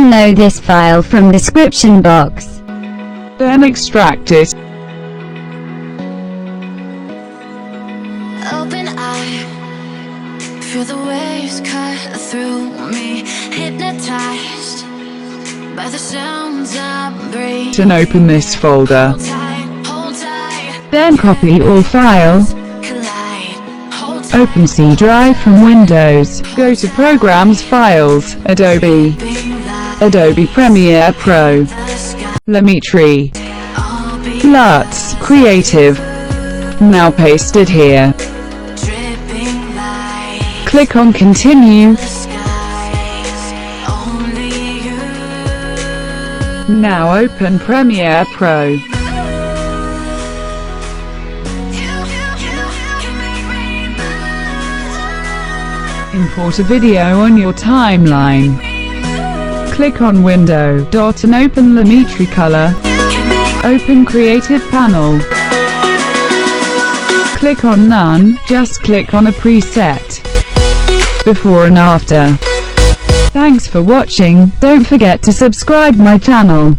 download this file from description box. Then extract it. Open eye, feel the waves cut through me, hypnotized by the sounds I breathe. And open this folder. Hold tight, Then copy all files. collide, hold tight. Open C drive from Windows. Go to Programs, Files, Adobe, Adobe Premiere Pro, Limitry, Luts, Creative. Now paste it here. Click on Continue. Now open Premiere Pro. Import a video on your timeline. Click on Window dot and open Limitry Color. Open Creative Panel. Click on None, just click on a preset. Before and after. Thanks for watching, don't forget to subscribe my channel.